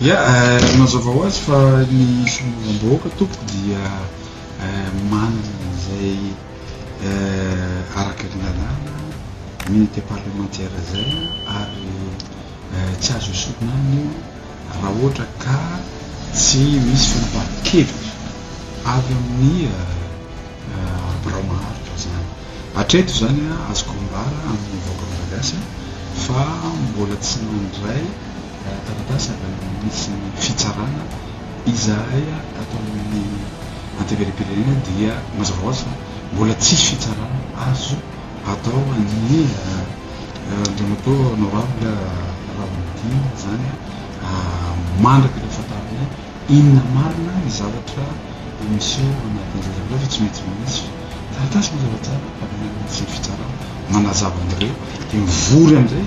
ia mazava ho azy fa ny solombavam-bahoaka tompoko dia manana zay araka ny lalàna unité parlementaire zay ary tsy azo isotona aminy raha ohatra ka tsy misy fanapahan-kevitra avy amin'ny birao maharitra zany. Hatreto zany azoko ambara amin'ny vahoaka malagasy fa mbola tsy mandray taratasy avy amin'ny misy fitsarana izahay atao amin'ny anteverim-pirenena dia mazava ho azy mbola tsisy fitsarana azo atao an'ny ndonato honorable Raoldina zany mandraka ilay fahatarana inona marina ny zavatra miseho anatin'izay zavatra fa tsy mety misy taratasy mazava tsara avy amin'ny fitsarana manazava an'ireo dia mivory amin'izay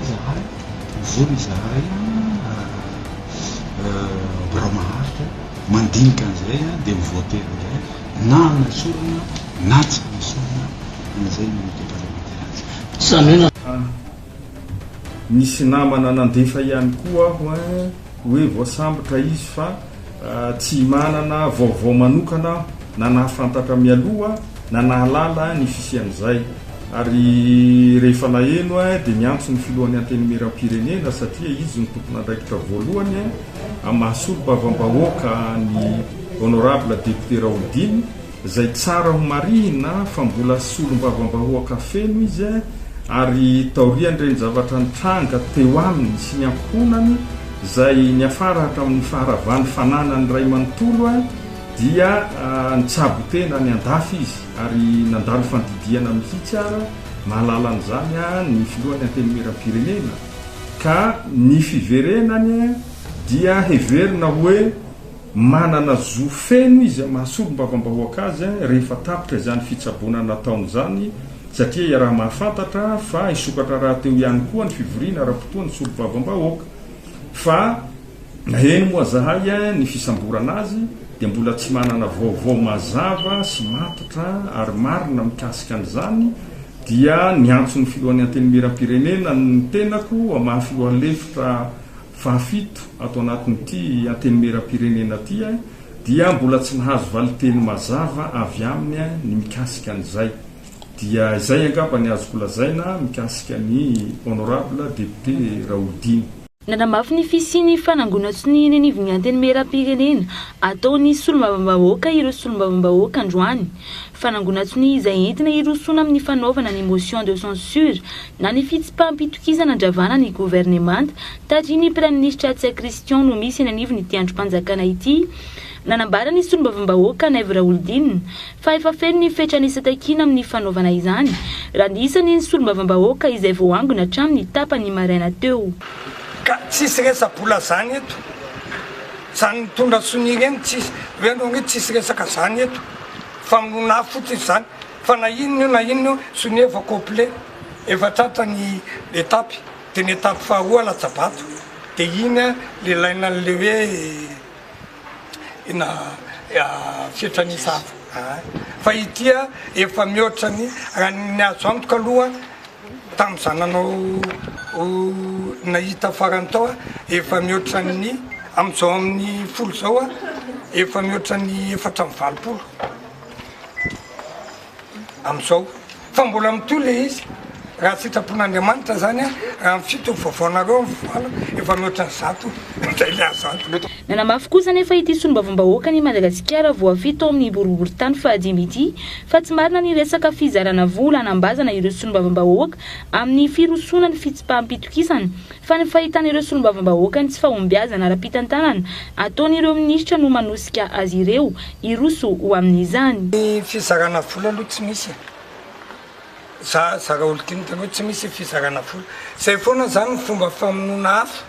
izahay birao maharitra mandinika an'izay dia mivoatery an'izay na anasorana na tsy anasorana an'izay unité parlementaire. Misy namana nandefa ihany koa aho hoe voasambotra izy fa tsy manana vaovao manokana na nahafantatra mialoha na nahalala ny fisian'izay ary rehefa laheno dia miantso ny filohan'ny antenimieram-pirenena satria izy ny tompona andraikitra voalohany mahasolo-bavam-bahoaka ny honorable député Raoldina zay tsara ho marina fa mbola solom-bavam-bahoaka feno izy ary taorian'ireny zavatra nitranga teo aminy sy ny ankonany zay niafara hatramin'ny faharavany fananany ray manontolo dia nitsabo tena ny andafy izy ary nandalo fandidiana mihitsy ara mahalala an'izany ny filohan'ny antenimieram-pirenena ka ny fiverenany dia heverina hoe manana zo feno izy mahasolom-bavam-bahoaka azy rehefa tapitra izany fitsaboana nataon'izany satria raha mahafantatra fa isokatra raha teo ihany koa ny fivoriana raha-potoa ny solom-bavam-bahoaka fa eny moa zahay ny fisamborana azy dia mbola tsy manana vaovao mazava sy matotra ary marina mikasika an'izany dia niantso ny filohan'ny antenimieram-pirenena ny tenako mahafilohan'ny lefitra fahafito ato anatin'ity antenimieram-pirenena ty dia mbola tsy nahazo valiteny mazava avy aminy ny mikasika an'izay dia izay angamba ny azoko lazaina mikasika ny honorable député Raoldina. Nanamafy ny fisiany fanangonantsony ny anivon'ny antenimieram-pirenena ataony solombavam-bahoaka ireo solombavam-bahoaka androany. Fanangonantsony izay entina irosona amin'ny fanaovana ny motion de censure na ny fitsipaham-pitokisana andravana ny gouvernemanta tadria ny praiminisitra Tsia Christian no misy ny anivony ity androm-panjakana ity. Nanambara ny solombavam-bahoaka Naivo Raoldina fa efa feno ny fetranisatakiana amin'ny fanaovana izany raha nisany ny solombavam-bahoaka izay voangona hatramin'ny tapany maraina teo. Ka tsisy resa-bola zany eto zany mitondra soni ireny tsisy hoe tsisy resaka zany eto fa minona fotsiny zany fa na inona io soni efa complet efa tratra ny etapy dia ny etapy faharoa latsabato dia iny le laina le hoe ina fietranisava fa itya efa mihoatra ny raha ny azo amiko aloha tamin'izany nanao nahita farany tao efa mihoatra ny amin'izao amin'ny folo zao efa mihoatra ny 420 amin'izao fa mbola mitole izy raha sitrapon'Andriamanitra zany raha mifito vaovaonareo mivoala efa mihoatra ny zato zay le azato. Nanamafy kosa nefa ity solombavam-bahoaka ny Madagasikara voafito amin'ny boriboritany fahadimy ity fa tsy marina ny resaka fizarana vola anambazana ireo solombavam-bahoaka amin'ny firosona ny fitsipaham-pitokisana fa ny fahitan'ireo solombavam-bahoaka ny tsy fahombiazana ara-pitantanana ataon'ireo minisitra no manosika azy ireo iroso ho amin'izany. Ny fizarana vola aloha tsy misy za Raoldina tena hoe tsy misy fizarana vola zay foana zany ny fomba famonoana hafa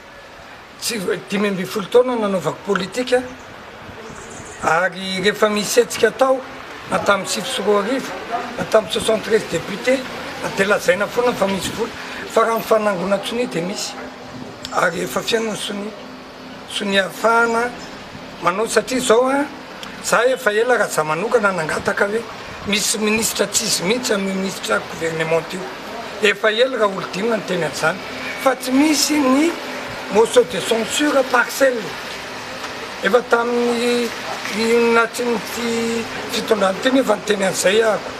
tsy 10 taona nanaovako politika ary rehefa misy hetsika tao na tamin'ny 7 na tamin'ny 73 député dia lazaina foana fa misy vola fa raha ny fanangonan-tsoni dia misy ary efa fiainany soni ahafahana manao satria zao za efa ela raha za manokana nangataka hoe misy ministra tsisy mihitsy amin'ny ministra gouvernement io efa ela Raoldina ny teny an'izany fa tsy misy ny motion de censure partielle efa tamin'ny natsiny ty fitondrany teny efa nyteny an'izay ako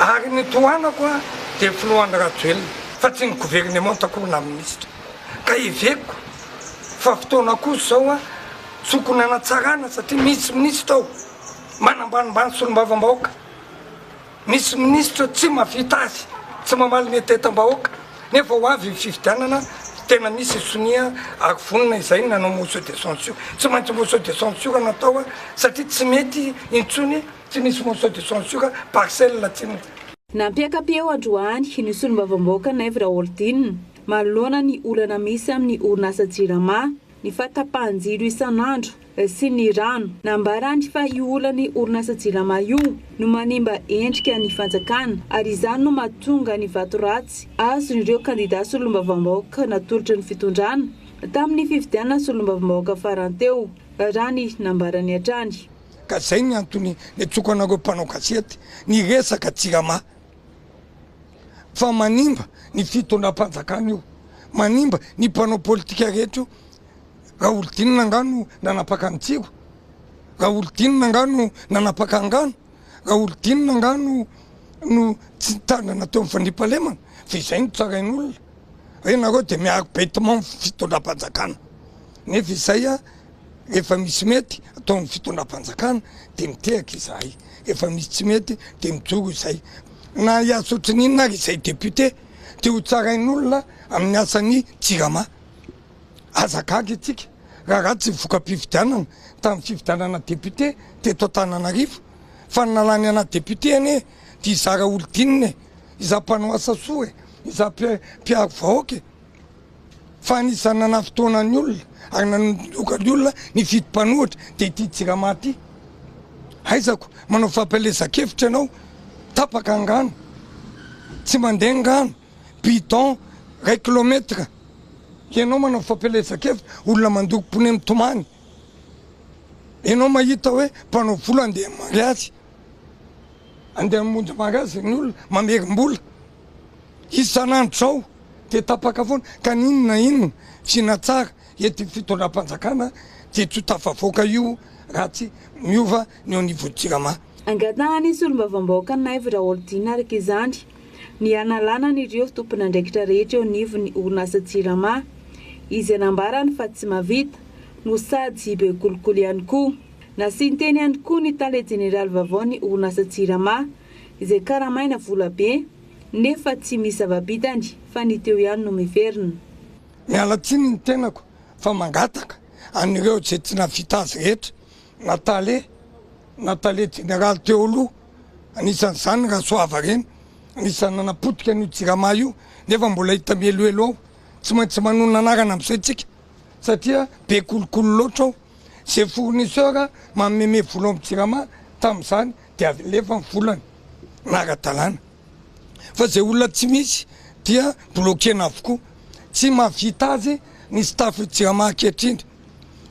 ary ny toanako a dia filohan'ny Rajoelina fa tsy ny gouvernement tako na ministre ka iveko fa fotoana kosa zao a sokony anatsarana satria misy ministre ao manambanimbany solombavam-bahoaka misy ministre tsy mavita azy tsy mamaly ny tetam-bahoaka nefa ho avy fifidianana tena misy sonia ary vonina izay nanao motion de censure tsy maintsy motion de censure natao a satria tsy mety intsony tsy misy motion de censure parcelle tsy nampiakapeo androany ny solombavam-bahoaka Naivo Raholdina manoloana ny olana misy amin'ny orinasa Jirama ny fatapahan-jiro isan'andro sy ny rano nambarany fa io olany orinasa Jirama io no manimba endrika ny fanjakana ary izany no mahatonga ny vato ratsy azon'ireo kandida solombavam-bahoaka natolotra ny fitondrana tamin'ny fifidianana solombavam-bahoaka faranteo raha ny nambarany hatrany ka zay ny antony ny tsokanareo mpanao kasety ny resaka Jirama fa manimba ny fitondram-panjakana io manimba ny mpanao politika rehetra io Raholdina ngano nanapaka ny tsiro Raholdina ngano nanapaka angano Raholdina ngano no tsy tandrana teo mifandripalemana fa izay no tsarain'olona hoe nareo dia miaro bêtement fitondram-panjakana nefa izay a efa misy mety ataon'ny fitondram-panjakana dia miteraka izahay efa misy tsy mety dia mijoro izay na hiasotry n'inona ary izay député dia ho tsarain'olona amin'ny asany Jirama azakaky itsika raha tsy voka-pifidianana tamin'ny fifidianana député teto Antananarivo fa nalany ana député ane dia iza Raholdina iza mpanao asa soa iza mpiaro vahoaka fa anisany nanafotoana ny olona ary nanoka ny olona ny fidim-panohatra dia ity Jirama ty aizako manao fampelezan-kevitra ianao tapaka angano tsy mandeha ngano bidon 1 kilometre ianao manao fampelezan-kevitra olona mandoko pone mitomany ianao mahita hoe mpanao vola andeha mariazy andeha monjy mariazy ny olona mamerim-bola isan'andro zao dia tapaka foana ka ninona finatsara ety fitondram-panjakana dia tsy ho tafavoaka io raha tsy miova ny ao niveau Jirama angatahany solombavam-bahoaka Naivo Raholdina araka izany ny analana n'ireo tompon'andraikitra rehetra eo anivon'ny orinasa Jirama izy anambarany fa tsy mavita no sady be kolokolo ihany koa nasinteny ihany koa ny tale jeneraly vaovao ny orinasa Jirama izay karamaina vola be nefa tsy misy zava-bitany fa ny teo ihany no miverina miala tsiny ny tenako fa mangataka an'ireo zay tsy navita azy rehetra natale jeneraly teo aloha anisan'izany Rasoava reny anisan'ny nanapotika ny Jirama io nefa mbola hita mieloelo ao tsy maintsy manona anarana amin'izay tsika satria be kolokolo loatra ao zay fournisseur mameme vola amin'ny Jirama tamin'izany dia alefa ny volany nara-dalàna fa zay olona tsy misy dia bloquena avokoa tsy mahavita azy ny staff Jirama ankehitriny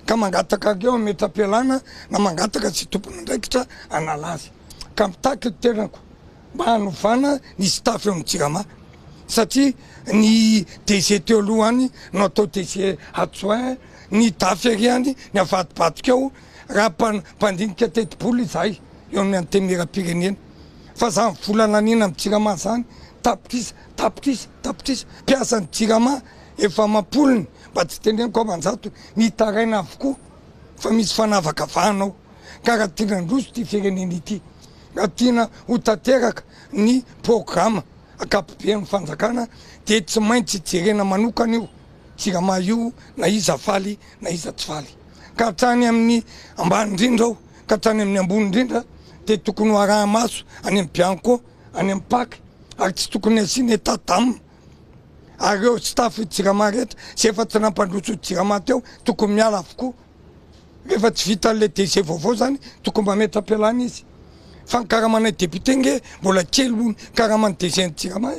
ka mangataka eo metapelana na mangataka sy tompony andraikitra analazy ka mitaky tenako mba hanovana ny staff eo amin'ny Jirama satria ny DG teo alohany no atao DG adjoint ny dafy any ny avadibadika ao raha mpandinika teti-bola izay eo amin'ny antemera-pirenena fa za volana anina amin'ny Jirama zany tapitrisa mpiasan'ny Jirama efa mampolony mba tsy teneniko amanjato mitaraina avokoa fa misy fanavaka vahanao ka raha tiana ndroso ty firenena ity raha tiana ho tanteraka ny programme akapobean'ny fanjakana dia tsy maintsy jerena manokana io Jirama io na iza faly na iza tsy faly ka hatrany amin'ny ambany indrindra ao ka hatrany amin'ny ambony indrindra dia tokony ho araha maso any amin'ny Bianco any amin'ny Paky ary tsy tokony asiana etat d'âme ary eo staff Jirama rehetra sy efa tsy nampandroso Jirama teo tokony miala avokoa rehefa tsy vita le DG vaovao zany tokony mba metapelana izy fa ny karamanay député nge mbola kely mony karamany DG ny Jirama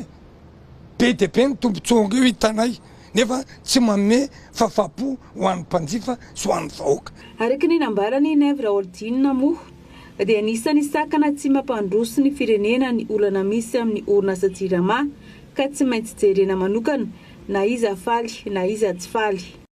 be de be ny tombotsonga io hitanay nefa tsy manome fahafapo ho an'ny mpanjifa sy ho an'ny vahoaka araka ny nambarany Naivo Raholdina moa dia anisany sakana tsy mampandroso ny firenena ny olana misy amin'ny orinasa Jirama ka tsy maintsy jerena manokana na iza faly na iza tsy faly